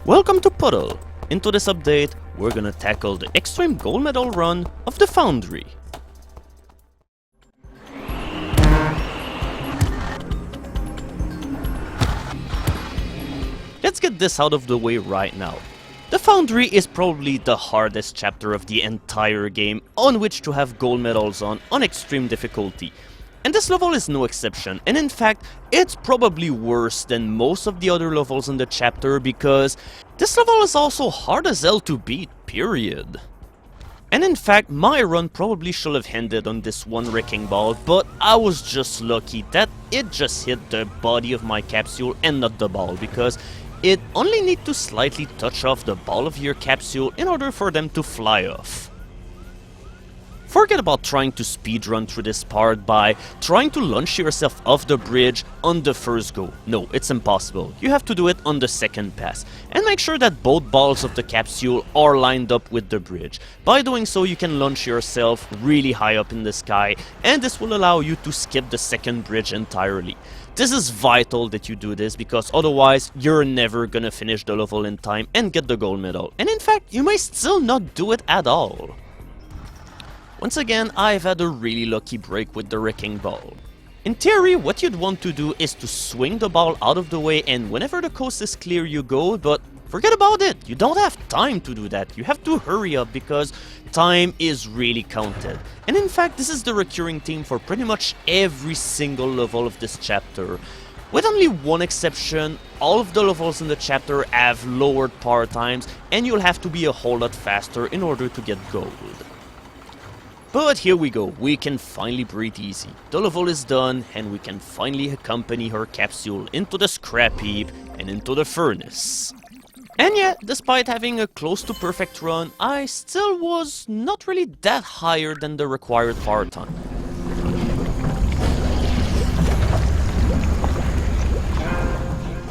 Welcome to Puddle! Into this update, we're gonna tackle the extreme gold medal run of the Foundry. Let's get this out of the way right now. The Foundry is probably the hardest chapter of the entire game on which to have gold medals on extreme difficulty. And this level is no exception, and in fact, it's probably worse than most of the other levels in the chapter because this level is also hard as hell to beat, period. And in fact, my run probably should have ended on this one wrecking ball, but I was just lucky that it just hit the body of my capsule and not the ball, because it only needs to slightly touch off the ball of your capsule in order for them to fly off. Forget about trying to speedrun through this part by trying to launch yourself off the bridge on the first go. No, it's impossible. You have to do it on the second pass. And make sure that both balls of the capsule are lined up with the bridge. By doing so, you can launch yourself really high up in the sky, and this will allow you to skip the second bridge entirely. This is vital that you do this, because otherwise you're never gonna finish the level in time and get the gold medal. And in fact, you may still not do it at all. Once again, I've had a really lucky break with the wrecking ball. In theory, what you'd want to do is to swing the ball out of the way, and whenever the coast is clear you go, but forget about it, you don't have time to do that. You have to hurry up because time is really counted. And in fact, this is the recurring theme for pretty much every single level of this chapter. With only one exception, all of the levels in the chapter have lowered power times, and you'll have to be a whole lot faster in order to get gold. But here we go, we can finally breathe easy. The level is done, and we can finally accompany her capsule into the scrap heap and into the furnace. And yet, despite having a close to perfect run, I still was not really that higher than the required power time.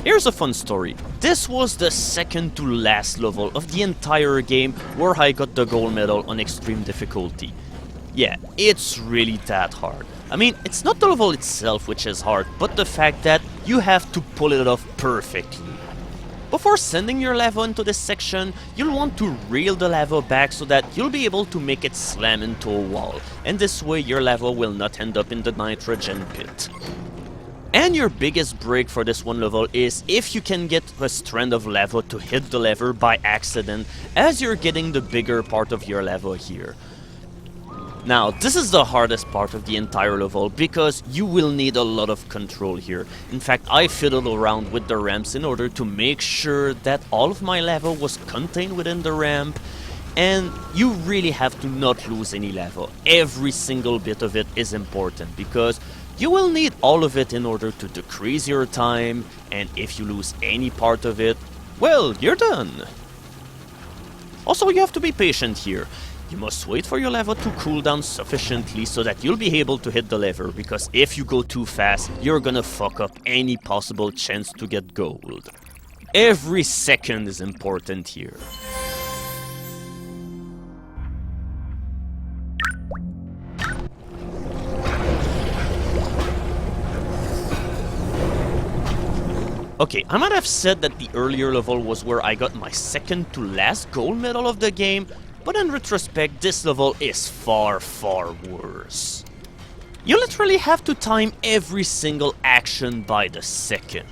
Here's a fun story. This was the second to last level of the entire game where I got the gold medal on extreme difficulty. Yeah, it's really that hard. I mean, it's not the level itself which is hard, but the fact that you have to pull it off perfectly. Before sending your lava into this section, you'll want to reel the lava back so that you'll be able to make it slam into a wall, and this way your lava will not end up in the nitrogen pit. And your biggest break for this one level is if you can get a strand of lava to hit the lever by accident as you're getting the bigger part of your lava here. Now, this is the hardest part of the entire level because you will need a lot of control here. In fact, I fiddled around with the ramps in order to make sure that all of my lava was contained within the ramp, and you really have to not lose any lava. Every single bit of it is important because you will need all of it in order to decrease your time, and if you lose any part of it, well, you're done. Also, you have to be patient here. You must wait for your lava to cool down sufficiently so that you'll be able to hit the lever, because if you go too fast, you're gonna fuck up any possible chance to get gold. Every second is important here. Okay, I might have said that the earlier level was where I got my second to last gold medal of the game, but in retrospect, this level is far, far worse. You literally have to time every single action by the second.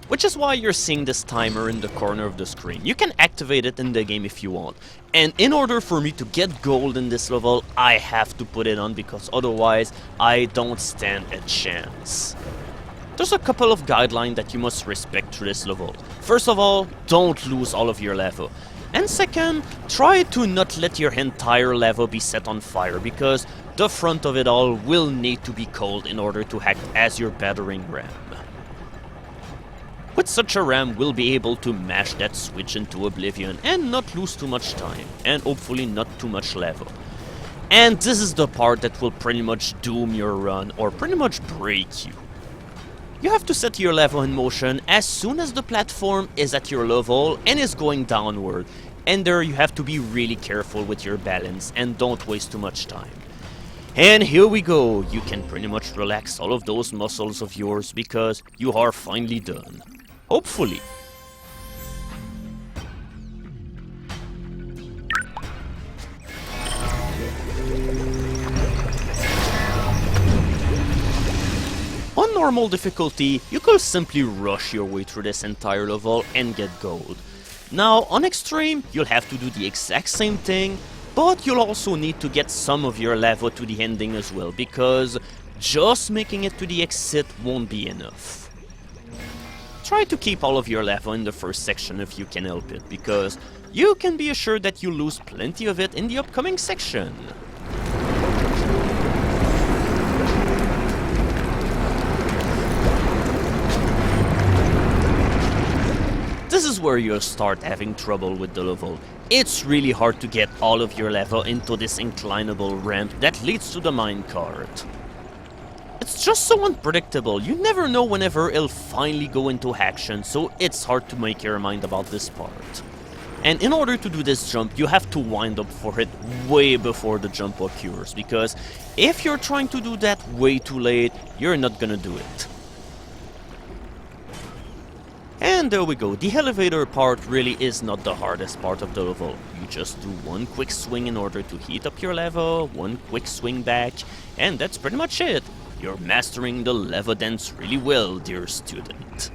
Which is why you're seeing this timer in the corner of the screen. You can activate it in the game if you want. And in order for me to get gold in this level, I have to put it on because otherwise I don't stand a chance. There's a couple of guidelines that you must respect through this level. First of all, don't lose all of your lava. And second, try to not let your entire lava be set on fire because the front of it all will need to be cold in order to act as your battering ram. With such a ram, we'll be able to mash that switch into oblivion and not lose too much time, and hopefully not too much lava. And this is the part that will pretty much doom your run or pretty much break you. You have to set your lava in motion as soon as the platform is at your level and is going downward. And there you have to be really careful with your balance and don't waste too much time. And here we go, you can pretty much relax all of those muscles of yours because you are finally done. Hopefully. normal difficulty, you could simply rush your way through this entire level and get gold. Now, on extreme, you'll have to do the exact same thing, but you'll also need to get some of your lava to the ending as well, because just making it to the exit won't be enough. Try to keep all of your lava in the first section if you can help it, because you can be assured that you lose plenty of it in the upcoming section. This is where you'll start having trouble with the level. It's really hard to get all of your lava into this inclinable ramp that leads to the minecart. It's just so unpredictable, you never know whenever it'll finally go into action, so it's hard to make your mind about this part. And in order to do this jump, you have to wind up for it way before the jump occurs, because if you're trying to do that way too late, you're not gonna do it. And there we go, the elevator part really is not the hardest part of the level. You just do one quick swing in order to heat up your lava, one quick swing back, and that's pretty much it. You're mastering the lava dance really well, dear student.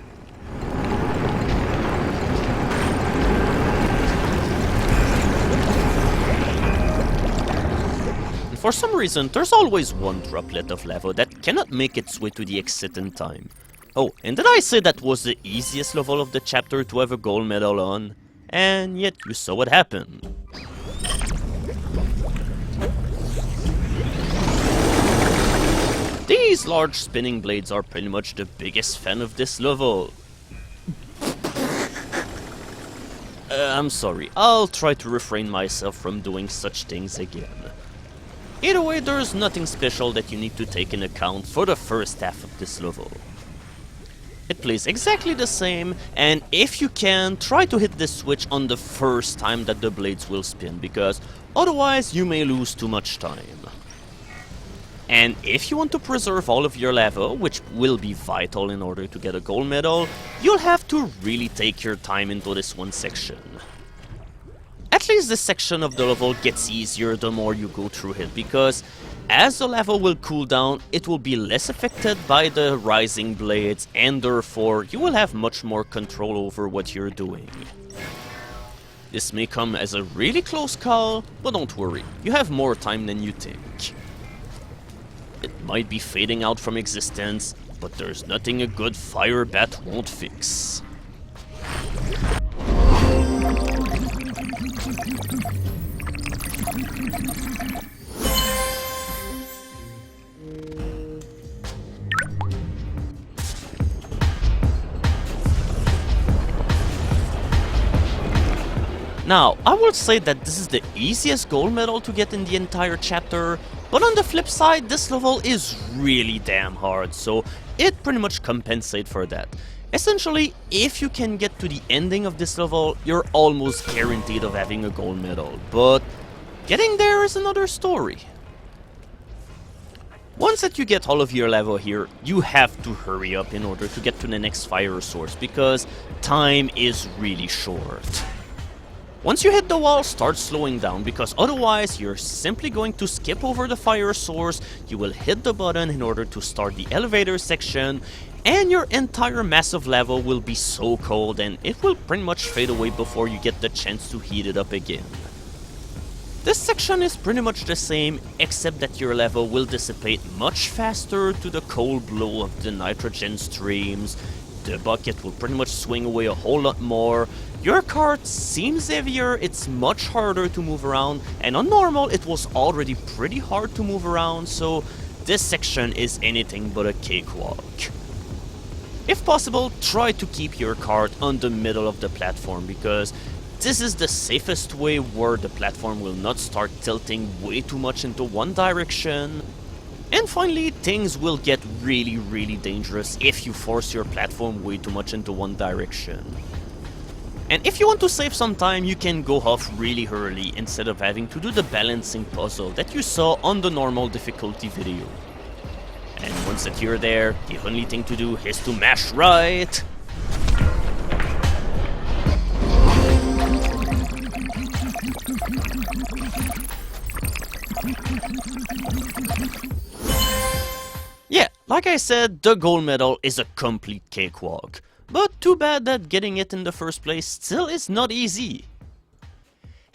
And for some reason, there's always one droplet of lava that cannot make its way to the exit in time. Oh, and did I say that was the easiest level of the chapter to have a gold medal on? And yet you saw what happened. These large spinning blades are pretty much the biggest fan of this level. I'm sorry, I'll try to refrain myself from doing such things again. Either way, there's nothing special that you need to take in account for the first half of this level. It plays exactly the same, and if you can, try to hit this switch on the first time that the blades will spin, because otherwise you may lose too much time. And if you want to preserve all of your lava, which will be vital in order to get a gold medal, you'll have to really take your time into this one section. At least this section of the level gets easier the more you go through it, because as the lava will cool down, it will be less affected by the rising blades, and therefore you will have much more control over what you're doing. This may come as a really close call, but don't worry, you have more time than you think. It might be fading out from existence, but there's nothing a good fire bat won't fix. Now, I will say that this is the easiest gold medal to get in the entire chapter, but on the flip side, this level is really damn hard, so it pretty much compensates for that. Essentially, if you can get to the ending of this level, you're almost guaranteed of having a gold medal, but getting there is another story. Once that you get all of your lava here, you have to hurry up in order to get to the next fire source, because time is really short. Once you hit the wall, start slowing down, because otherwise you're simply going to skip over the fire source, you will hit the button in order to start the elevator section, and your entire mass of lava will be so cold and it will pretty much fade away before you get the chance to heat it up again. This section is pretty much the same, except that your lava will dissipate much faster to the cold blow of the nitrogen streams. The bucket will pretty much swing away a whole lot more. Your cart seems heavier, it's much harder to move around, and on normal it was already pretty hard to move around, so this section is anything but a cakewalk. If possible, try to keep your cart on the middle of the platform, because this is the safest way where the platform will not start tilting way too much into one direction. And finally, things will get really dangerous if you force your platform way too much into one direction. And if you want to save some time, you can go off really early instead of having to do the balancing puzzle that you saw on the normal difficulty video. And once that you're there, the only thing to do is to mash right. Yeah, Like I said, the gold medal is a complete cakewalk, but too bad that getting it in the first place still is not easy.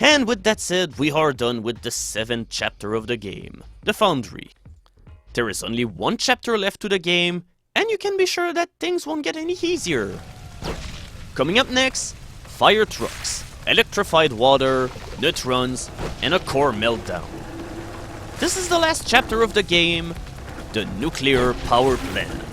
And with that said, we are done with the 7th chapter of the game, the Foundry. There is only one chapter left to the game, and you can be sure that things won't get any easier. Coming up next, fire trucks, electrified water, neutrons, and a core meltdown. This is the last chapter of the game, the nuclear power plant.